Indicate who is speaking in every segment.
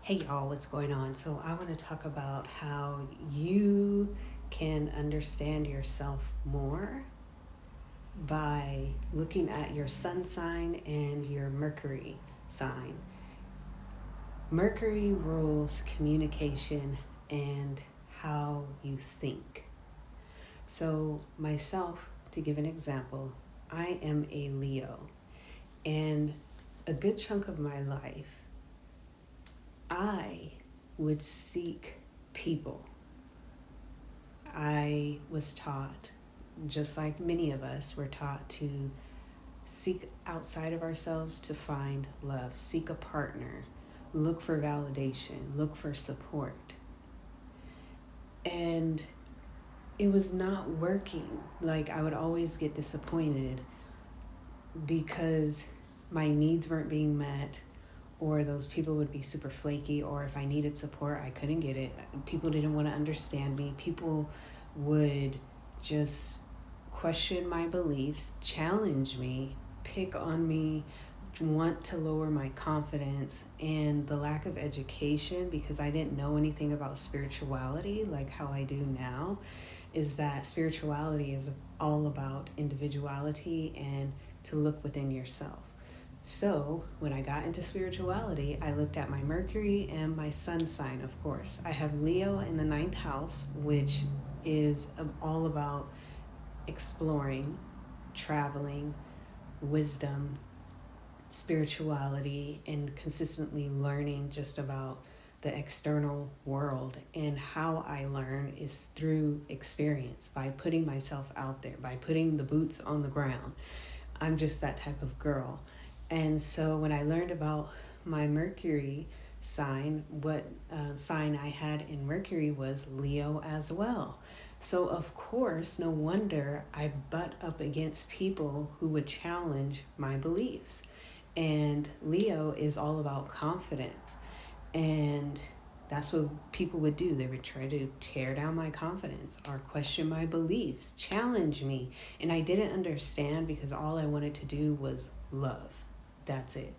Speaker 1: Hey y'all, what's going on? So, I want to talk about how you can understand yourself more by looking at your sun sign and your Mercury sign. Mercury rules communication and how you think. So, myself, to give an example, I am a Leo, and a good chunk of my life, I would seek people. I was taught, just like many of us were taught, to seek outside of ourselves to find love, seek a partner, look for validation, look for support. And it was not working. Like, I would always get disappointed because my needs weren't being met, or those people would be super flaky, or if I needed support, I couldn't get it. People didn't want to understand me. People would just question my beliefs, challenge me, pick on me, want to lower my confidence. And the lack of education, because I didn't know anything about spirituality like how I do now, is that spirituality is all about individuality and to look within yourself. So, when I got into spirituality, I looked at my Mercury and my sun sign, of course. I have Leo in the ninth house, which is all about exploring, traveling, wisdom, spirituality, and consistently learning just about the external world. And how I learn is through experience, by putting myself out there, by putting the boots on the ground. I'm just that type of girl. And so when I learned about my Mercury sign, what sign I had in Mercury was Leo as well. So, of course, no wonder I butt up against people who would challenge my beliefs. And Leo is all about confidence. And that's what people would do. They would try to tear down my confidence or question my beliefs, challenge me. And I didn't understand because all I wanted to do was love. That's it.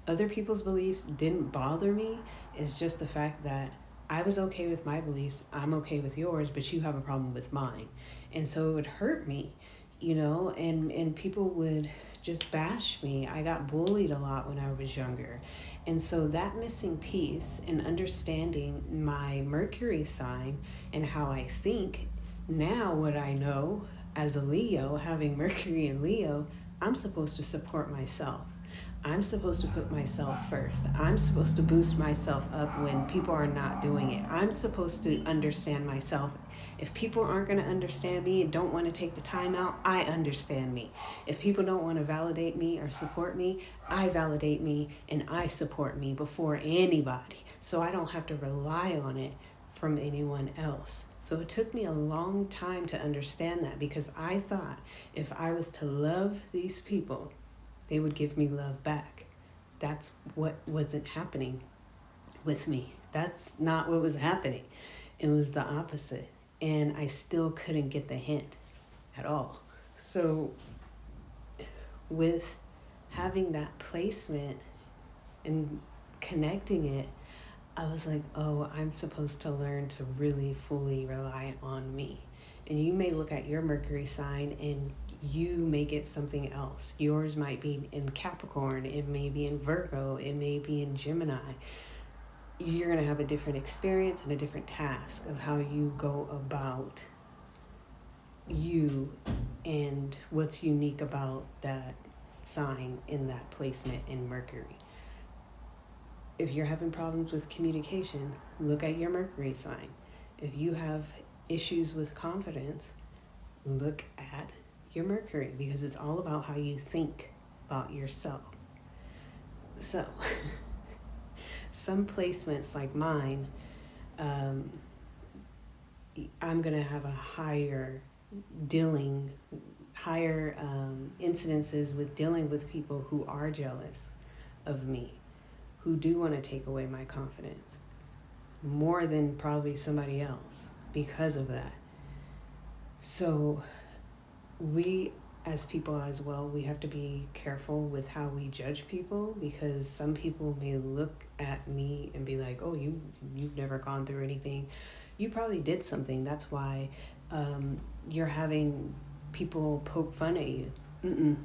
Speaker 1: Other people's beliefs didn't bother me. It's just the fact that I was okay with my beliefs, I'm okay with yours, but you have a problem with mine. And so it would hurt me, and people would just bash me. I got bullied a lot when I was younger. And so that missing piece in understanding my Mercury sign and how I think, now what I know as a Leo, having Mercury in Leo, I'm supposed to support myself. I'm supposed to put myself first. I'm supposed to boost myself up when people are not doing it. I'm supposed to understand myself. If people aren't going to understand me and don't want to take the time out, I understand me. If people don't want to validate me or support me, I validate me and I support me before anybody. So I don't have to rely on it from anyone else. So it took me a long time to understand that, because I thought if I was to love these people, they would give me love back. That's what wasn't happening with me. That's not what was happening. It was the opposite. And I still couldn't get the hint at all. So with having that placement and connecting it, I was like, oh, I'm supposed to learn to really fully rely on me. And you may look at your Mercury sign and you may get something else. Yours might be in Capricorn, it may be in Virgo, it may be in Gemini. You're going to have a different experience and a different task of how you go about you and what's unique about that sign in that placement in Mercury. If you're having problems with communication, look at your Mercury sign. If you have issues with confidence, look at your Mercury, because it's all about how you think about yourself. So, some placements like mine, I'm going to have a higher incidences with dealing with people who are jealous of me, who do want to take away my confidence more than probably somebody else because of that. So we as people as well, we have to be careful with how we judge people, because some people may look at me and be like, oh, you've never gone through anything. You probably did something. That's why you're having people poke fun at you. Mm-mm.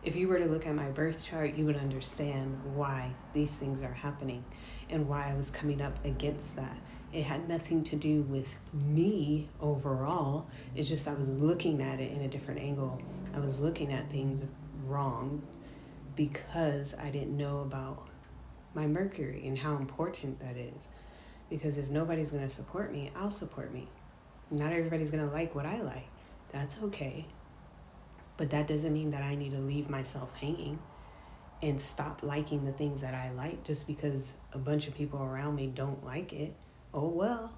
Speaker 1: If you were to look at my birth chart, you would understand why these things are happening and why I was coming up against that. It had nothing to do with me overall. It's just I was looking at it in a different angle. I was looking at things wrong because I didn't know about my Mercury and how important that is. Because if nobody's going to support me, I'll support me. Not everybody's going to like what I like. That's okay. But that doesn't mean that I need to leave myself hanging and stop liking the things that I like just because a bunch of people around me don't like it. Oh well.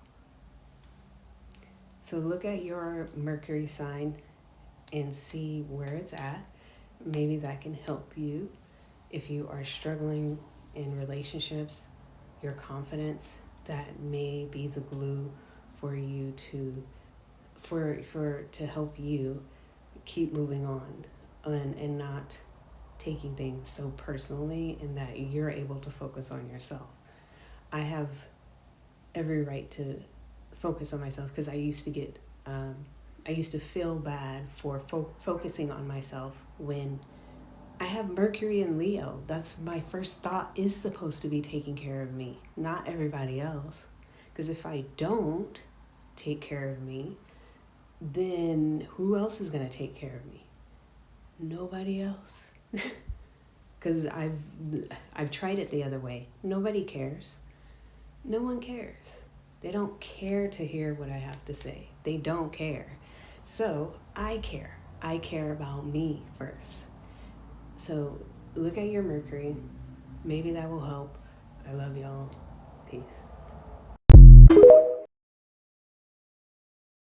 Speaker 1: So look at your Mercury sign and see where it's at. Maybe that can help you if you are struggling in relationships, your confidence, that may be the glue for you to help you keep moving on and not taking things so personally, and that you're able to focus on yourself. I have every right to focus on myself because I used to feel bad for focusing on myself when I have Mercury in Leo. That's my first thought, is supposed to be taking care of me, not everybody else. Because if I don't take care of me, then who else is going to take care of me? Nobody else. Because I've tried it the other way. Nobody cares. No one cares. They don't care to hear what I have to say. They don't care. So I care. I care about me first. So look at your Mercury. Maybe that will help. I love y'all. Peace.